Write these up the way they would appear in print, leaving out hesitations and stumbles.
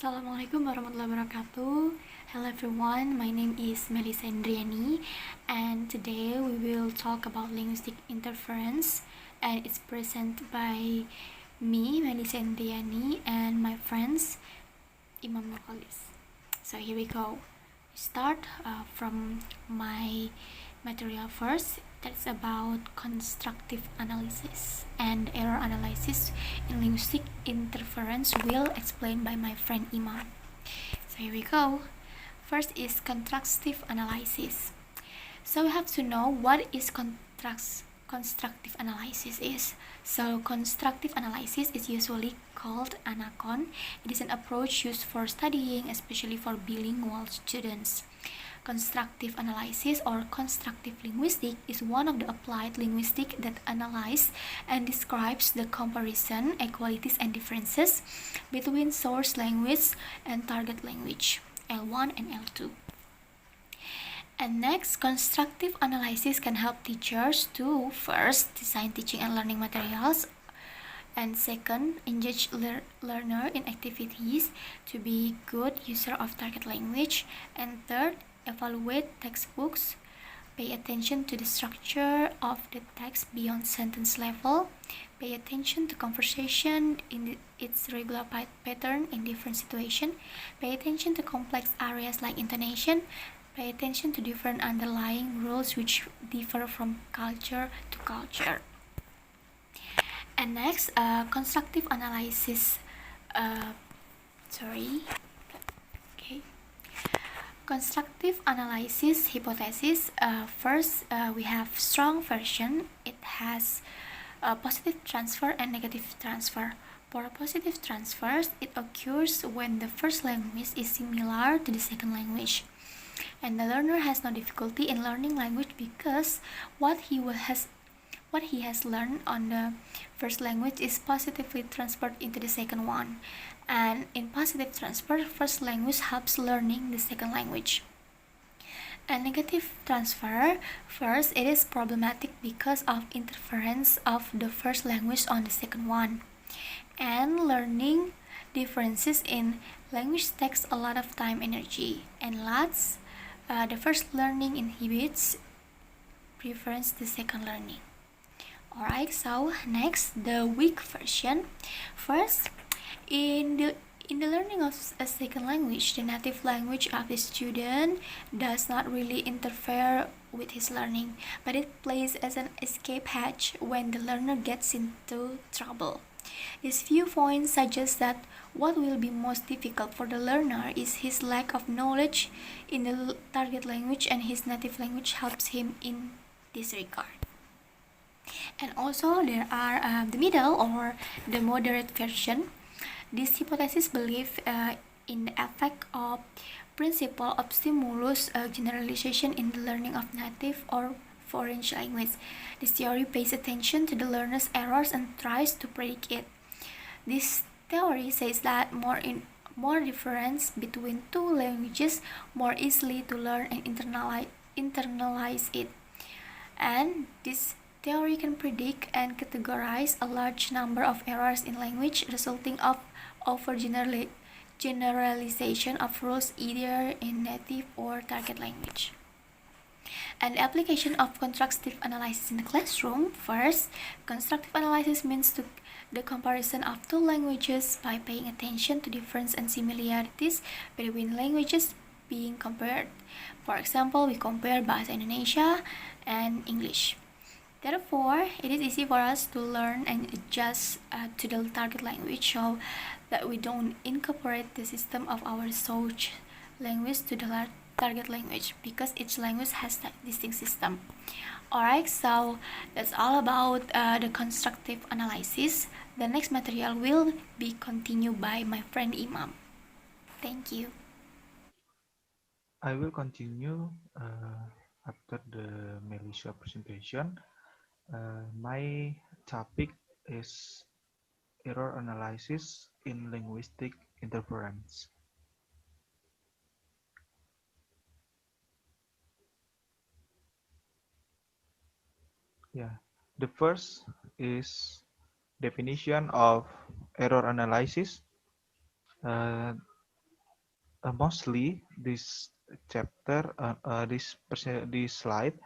Assalamualaikum warahmatullahi wabarakatuh. Hello everyone, my name is Melissa Indriani, and today we will talk about linguistic interference, and it's presented by me, Melissa Indriani, and my friends Imam Nurholis. So here we go. Start from my material first. That's about constructive analysis and error analysis in linguistic interference will explained by my friend Imam. So here we go. First is constructive analysis. So we have to know what is constructive analysis is. So constructive analysis is usually called ANACON. It is an approach used for studying, especially for bilingual students. Constructive analysis or constructive linguistics is one of the applied linguistics that analyze and describes the comparison, equalities, and differences between source language and target language, L1 and L2. And next, constructive analysis can help teachers to first design teaching and learning materials, and second, engage learner in activities to be good user of target language, and third, evaluate textbooks, pay attention to the structure of the text beyond sentence level, pay attention to conversation in its regular pattern in different situations, pay attention to complex areas like intonation, pay attention to different underlying rules which differ from culture to culture. And next, constructive analysis. Okay. Constructive analysis hypothesis. First, we have strong version. It has positive transfer and negative transfer. For positive transfers, it occurs when the first language is similar to the second language, and the learner has no difficulty in learning language because what he has learned on the first language is positively transferred into the second one. And in positive transfer, first language helps learning the second language. And negative transfer, first, it is problematic because of interference of the first language on the second one. And learning differences in language takes a lot of time energy. And last, the first learning inhibits preference the second learning. Alright, so next, the weak version. First, in the learning of a second language, the native language of the student does not really interfere with his learning, but it plays as an escape hatch when the learner gets into trouble. This viewpoint suggests that what will be most difficult for the learner is his lack of knowledge in the target language, and his native language helps him in this regard. And also there are the middle or the moderate version. This hypothesis believes in the effect of principle of stimulus generalization in the learning of native or foreign language. This theory pays attention to the learner's errors and tries to predict it. This theory says that more difference between two languages more easily to learn and internalize it. And this theory can predict and categorize a large number of errors in language resulting of overgeneralization of rules either in native or target language. And the application of constructive analysis in the classroom. First, constructive analysis means the comparison of two languages by paying attention to differences and similarities between languages being compared. For example, we compare Bahasa Indonesia and English. Therefore, it is easy for us to learn and adjust to the target language so that we don't incorporate the system of our source language to the target language because each language has that distinct system. Alright, so that's all about the constructive analysis. The next material will be continued by my friend Imam. Thank you. I will continue after the Melissa presentation. My topic is error analysis in linguistic interference. Yeah, the first is definition of error analysis. Mostly this chapter, this slide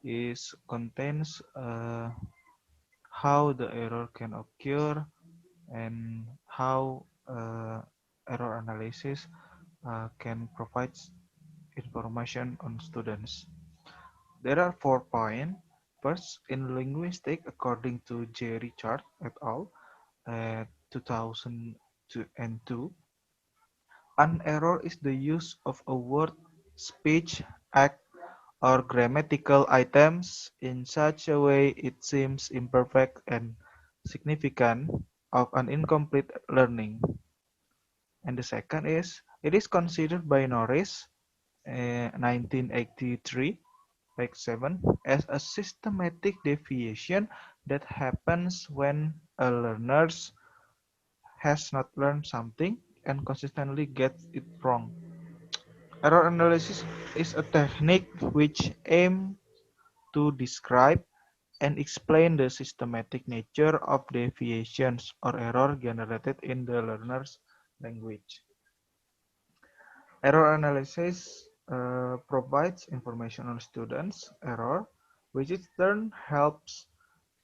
is contains how the error can occur and how error analysis can provide information on students. There are 4 points. First, in linguistics, according to J. Richard et al. 2002, an error is the use of a word, speech, act, or grammatical items in such a way it seems imperfect and significant of an incomplete learning. And the second is, it is considered by Norris, 1983, page 7, as a systematic deviation that happens when a learner has not learned something and consistently gets it wrong. Error analysis is a technique which aims to describe and explain the systematic nature of deviations or error generated in the learner's language. Error analysis provides information on students' error, which in turn helps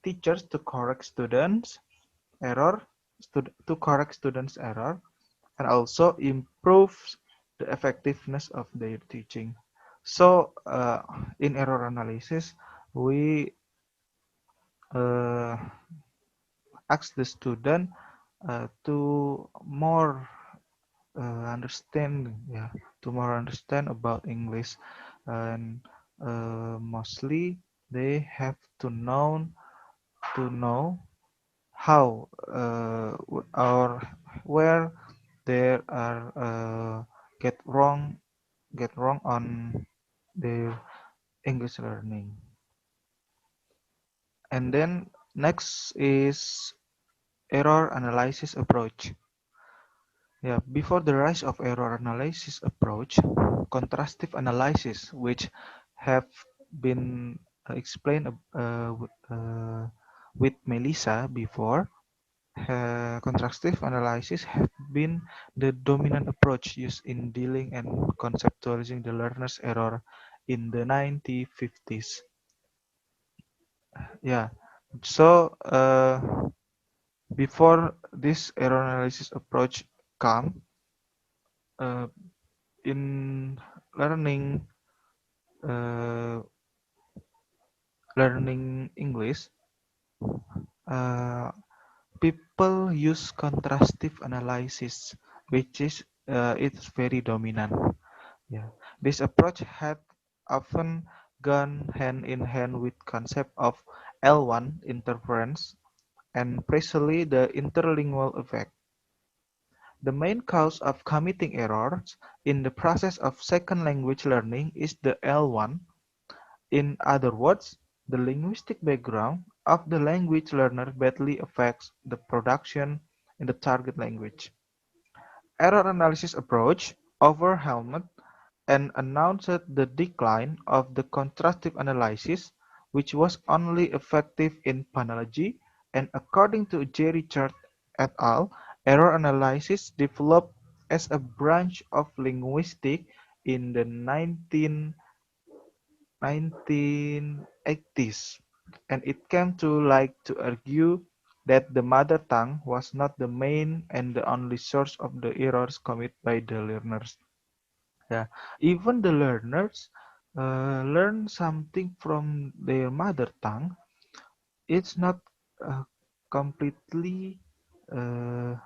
teachers to correct error, students' error, and also improves the effectiveness of their teaching. So, in error analysis, we uh, ask the student to more understand, yeah, to more understand about English, and mostly they have to know how or where they are get wrong get wrong on their English learning. And then next is error analysis approach. Yeah, before the rise of error analysis approach, contrastive analysis, which have been explained with Melissa before, contrastive analysis have been the dominant approach used in dealing and conceptualizing the learner's error in the 1950s. Yeah, so before this error analysis approach come, uh, in learning uh, learning English, uh, people use contrastive analysis, which is it's very dominant. Yeah, this approach had often gone hand in hand with concept of L1 interference and precisely the interlingual effect. The main cause of committing errors in the process of second language learning is the L1. In other words, the linguistic background of the language learner badly affects the production in the target language. Error analysis approach overwhelmed and announced the decline of the contrastive analysis, which was only effective in phonology, and according to J. Richard et al., error analysis developed as a branch of linguistics in the 1980s, and it came to light to argue that the mother tongue was not the main and the only source of the errors committed by the learners. Yeah, even the learners learn something from their mother tongue. It's not uh, completely uh,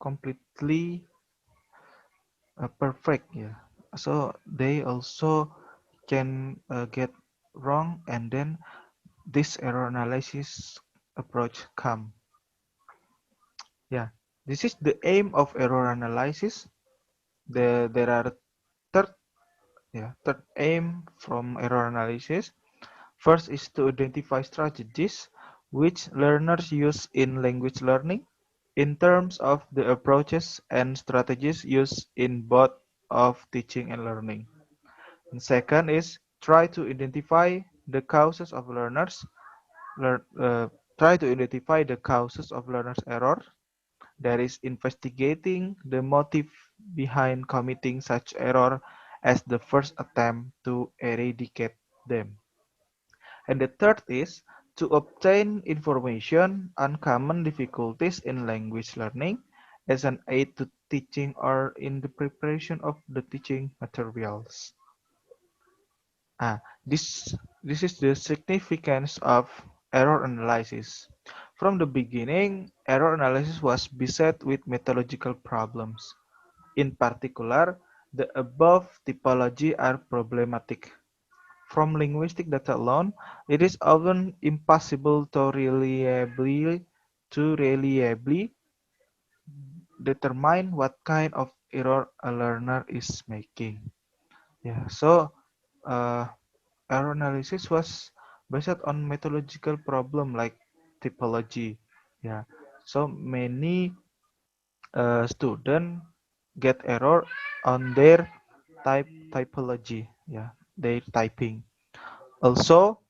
completely perfect. Yeah, so they also can get wrong, and then this error analysis approach come. Yeah, this is the aim of error analysis. There are third third aim from error analysis. First is to identify strategies which learners use in language learning in terms of the approaches and strategies used in both of teaching and learning. And second is try to identify the causes of learners learn try to identify the causes of learners error There is investigating the motive behind committing such error as the first attempt to eradicate them. And the third is to obtain information on common difficulties in language learning as an aid to teaching or in the preparation of the teaching materials. Ah, this is the significance of error analysis. From the beginning, error analysis was beset with methodological problems. In particular, the above typology are problematic. From linguistic data alone, it is often impossible to reliably determine what kind of error a learner is making. Yeah, so uh, error analysis was based on methodological problem like typology. Yeah, so many student get error on their typology. Yeah, their typing. Also,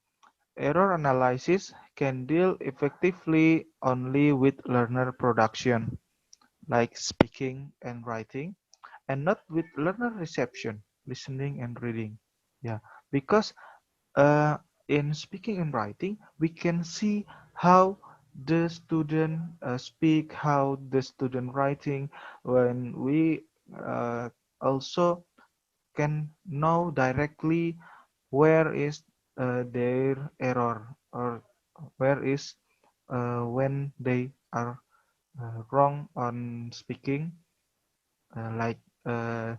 error analysis can deal effectively only with learner production, like speaking and writing, and not with learner reception, listening and reading. Yeah, because uh, in speaking and writing, we can see how the student speak, how the student writing. When we also can know directly where is their error or where is when they are wrong on speaking, like the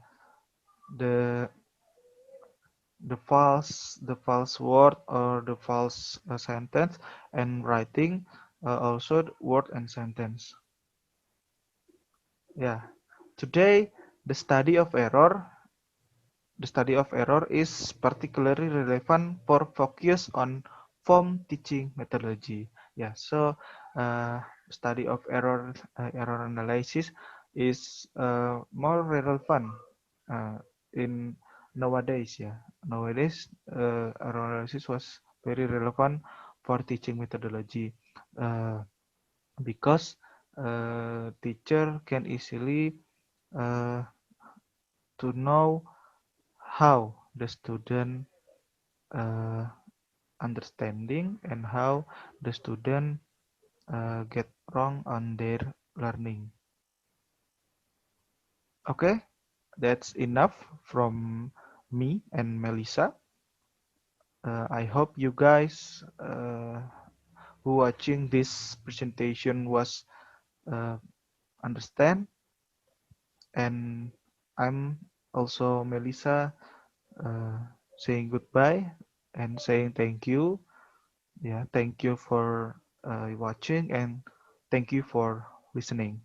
the false word or the false sentence, and writing also the word and sentence. Yeah, today the study of error The study of error is particularly relevant for focus on form teaching methodology. Yeah, so study of error analysis is more relevant in nowadays. Yeah, nowadays error analysis was very relevant for teaching methodology uh, because teacher can easily uh, to know how the student uh, understanding and how the student get wrong on their learning. Okay, that's enough from me and Melissa. I hope you guys who watching this presentation was uh, understand, and I'm also Melissa uh, saying goodbye and saying thank you. Yeah, thank you for watching and thank you for listening.